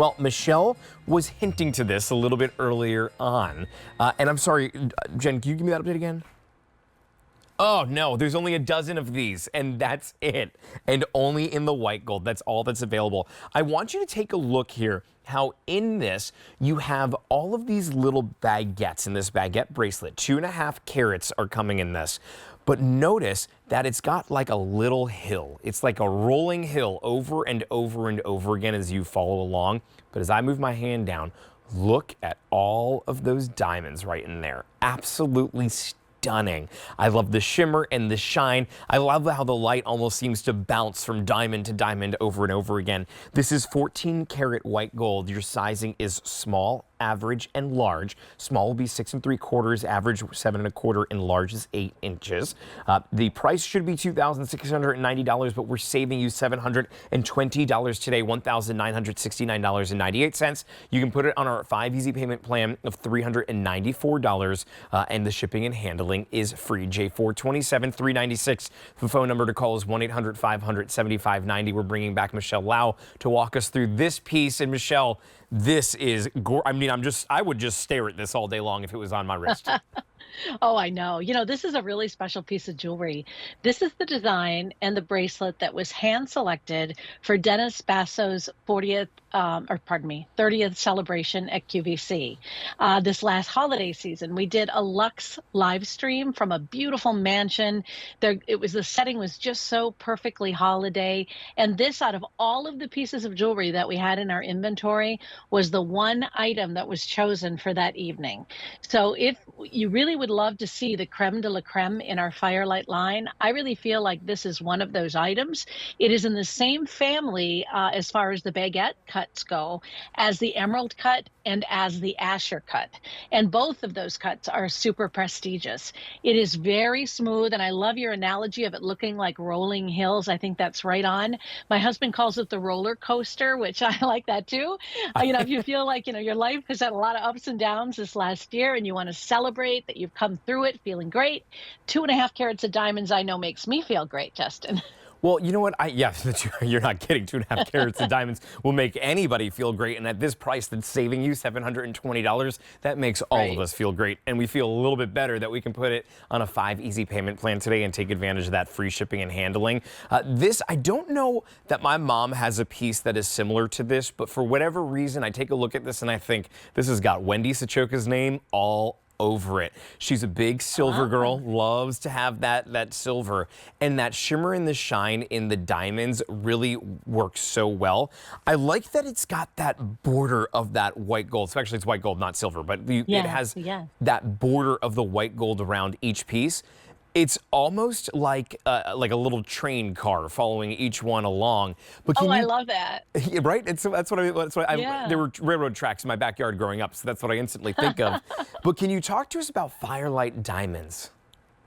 Well, Michelle was hinting to this a little bit earlier on. And I'm sorry, Jen, can you give me that update again? Oh, no, there's only a dozen of these, and that's it. And only in the white gold. That's all that's available. I want you to take a look here how in this you have all of these little baguettes in this baguette bracelet. 2.5 carats are coming in this. But notice that it's got like a little hill. It's like a rolling hill over and over and over again as you follow along. But as I move my hand down, look at all of those diamonds right in there. Absolutely stunning. I love the shimmer and the shine. I love how the light almost seems to bounce from diamond to diamond over and over again. This is 14 karat white gold. Your sizing is small, average, and large. Small will be 6 3/4, average 7 1/4, and large is 8 inches. The price should be $2,690, but we're saving you $720 today, $1,969.98. You can put it on our 5 easy payment plan of $394, and the shipping and handling is free. J427-396. The phone number to call is 1-800-500-7590. We're bringing back Michelle Lau to walk us through this piece. And Michelle, this is, I mean, I would just stare at this all day long if it was on my wrist. Oh, I know. You know, this is a really special piece of jewelry. This is the design and the bracelet that was hand selected for Dennis Basso's 30th celebration at QVC. This last holiday season, we did a luxe live stream from a beautiful mansion. The setting was just so perfectly holiday. And this, out of all of the pieces of jewelry that we had in our inventory, was the one item that was chosen for that evening. So if you really would love to see the creme de la creme in our Firelight line, I really feel like this is one of those items. It is in the same family as far as the baguette cuts go as the emerald cut and as the Asher cut. And both of those cuts are super prestigious. It is very smooth, and I love your analogy of it looking like rolling hills. I think that's right on. My husband calls it the roller coaster, which I like that too. If you feel like, your life has had a lot of ups and downs this last year and you want to celebrate that you've come through it feeling great, 2.5 carats of diamonds I know makes me feel great, Justin. Well, you know what? Yes, you're not kidding. 2.5 carats of diamonds will make anybody feel great. And at this price that's saving you $720, that makes all of us feel great. And we feel a little bit better that we can put it on a 5 easy payment plan today and take advantage of that free shipping and handling. I don't know that my mom has a piece that is similar to this, but for whatever reason, I take a look at this and I think this has got Wendy Sachoka's name all over it. She's a big silver girl, loves to have that silver, and that shimmer and the shine in the diamonds really works so well. I like that it's got that border of that white gold. So actually it's white gold, not silver, but it has that border of the white gold around each piece. It's almost like a little train car following each one along. But I love that. Right? There were railroad tracks in my backyard growing up, so that's what I instantly think of. But can you talk to us about Firelight diamonds?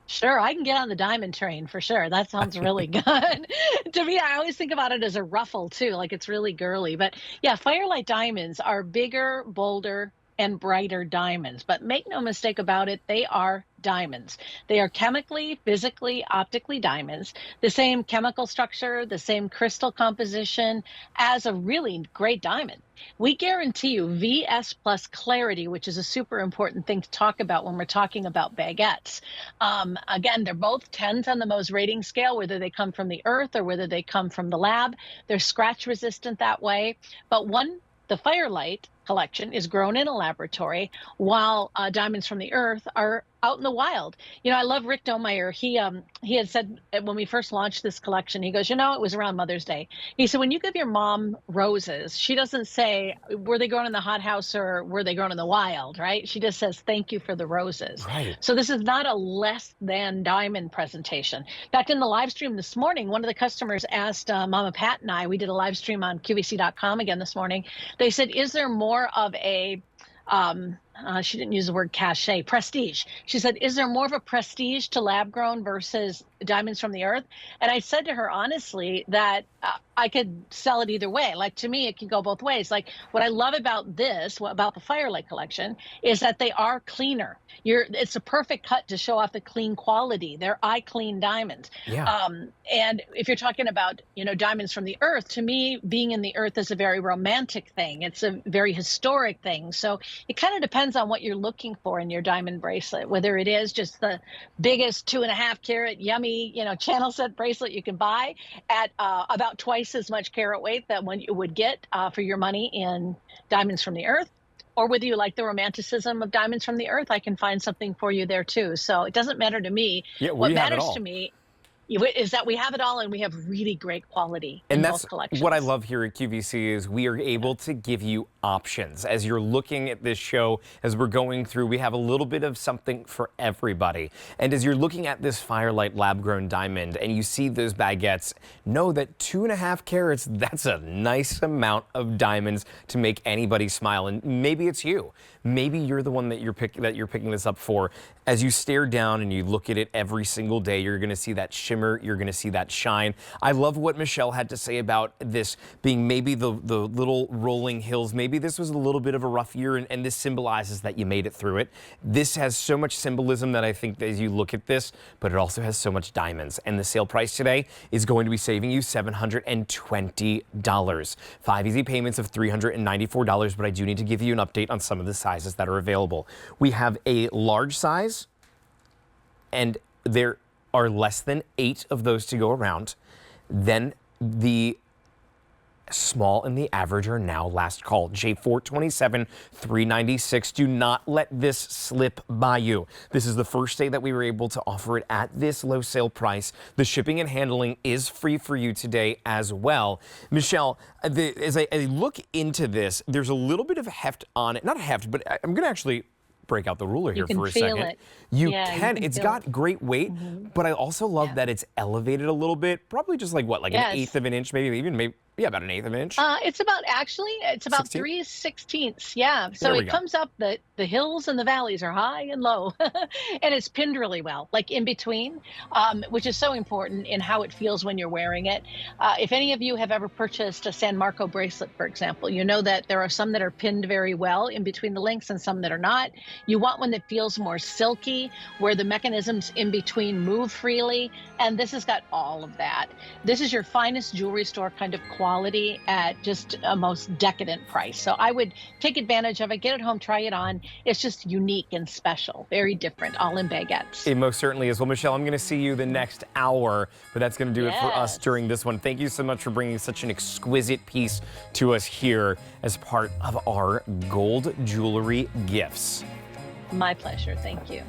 Sure, I can get on the diamond train for sure. That sounds really good. To me, I always think about it as a ruffle too, like it's really girly. But yeah, Firelight diamonds are bigger, bolder, and brighter diamonds. But make no mistake about it, they are diamonds. They are chemically, physically, optically diamonds, the same chemical structure, the same crystal composition as a really great diamond. We guarantee you VS plus clarity, which is a super important thing to talk about when we're talking about baguettes. Again, they're both 10s on the Mohs rating scale, whether they come from the earth or whether they come from the lab. They're scratch resistant that way. But the Firelight collection is grown in a laboratory, while diamonds from the earth are out in the wild. I love Rick Domeyer. He had said when we first launched this collection, he goes, it was around Mother's Day. He said, when you give your mom roses, she doesn't say, were they grown in the hothouse or were they grown in the wild, right? She just says, thank you for the roses. Right. So this is not a less than diamond presentation. In fact, in the live stream this morning, one of the customers asked Mama Pat and I, we did a live stream on QVC.com again this morning. They said, is there more of a She didn't use the word cachet, prestige. She said, "Is there more of a prestige to lab grown versus diamonds from the earth?" And I said to her honestly that I could sell it either way. Like to me, it can go both ways. Like what I love about this, about the Firelight collection, is that they are cleaner. It's a perfect cut to show off the clean quality. They're eye clean diamonds. Yeah. And if you're talking about, diamonds from the earth, to me, being in the earth is a very romantic thing. It's a very historic thing. So it kind of depends on what you're looking for in your diamond bracelet, whether it is just the biggest 2.5 carat yummy, channel set bracelet you can buy at about twice as much carat weight that one you would get for your money in diamonds from the earth. Or whether you like the romanticism of diamonds from the earth, I can find something for you there too. So it doesn't matter to me. Yeah, What we have it matters all. to me is that we have it all and we have really great quality in And both that's collections. what I love here at QVC is we are able to give you options. As you're looking at this show, as we're going through, we have a little bit of something for everybody. And as you're looking at this Firelight lab-grown diamond and you see those baguettes, know that 2.5 carats, that's a nice amount of diamonds to make anybody smile. And maybe it's you. Maybe you're the one that you're picking this up for. As you stare down and you look at it every single day, you're going to see that shimmer, you're going to see that shine. I love what Michelle had to say about this being maybe the little rolling hills. Maybe this was a little bit of a rough year, and this symbolizes that you made it through it. This has so much symbolism that I think that as you look at this, but it also has so much diamonds. And the sale price today is going to be saving you $720. 5 easy payments of $394, but I do need to give you an update on some of the sizes that are available. We have a large size, and there are less than 8 of those to go around. Then the small and the average are now last call. J427, $396. Do not let this slip by you. This is the first day that we were able to offer it at this low sale price. The shipping and handling is free for you today as well. Michelle, as I look into this, there's a little bit of heft on it. Not heft, but I'm going to actually break out the ruler here for a second. It. You Yeah, can. It's got great weight, but I also love that it's elevated a little bit. Probably just like what, like an eighth of an inch, maybe about an eighth of an inch. It's about 16? 3/16. Yeah. So There we it go. comes up the hills and the valleys are high and low, and it's pinned really well, like in between, which is so important in how it feels when you're wearing it. If any of you have ever purchased a San Marco bracelet, for example, you know that there are some that are pinned very well in between the links and some that are not. You want one that feels more silky, where the mechanisms in between move freely, and this has got all of that. This is your finest jewelry store kind of quality at just a most decadent price. So I would take advantage of it, get it home, try it on. It's just unique and special, very different, all in baguettes. It most certainly is. Well, Michelle, I'm going to see you the next hour, but that's going to do it for us during this one. Thank you so much for bringing such an exquisite piece to us here as part of our gold jewelry gifts. My pleasure. Thank you.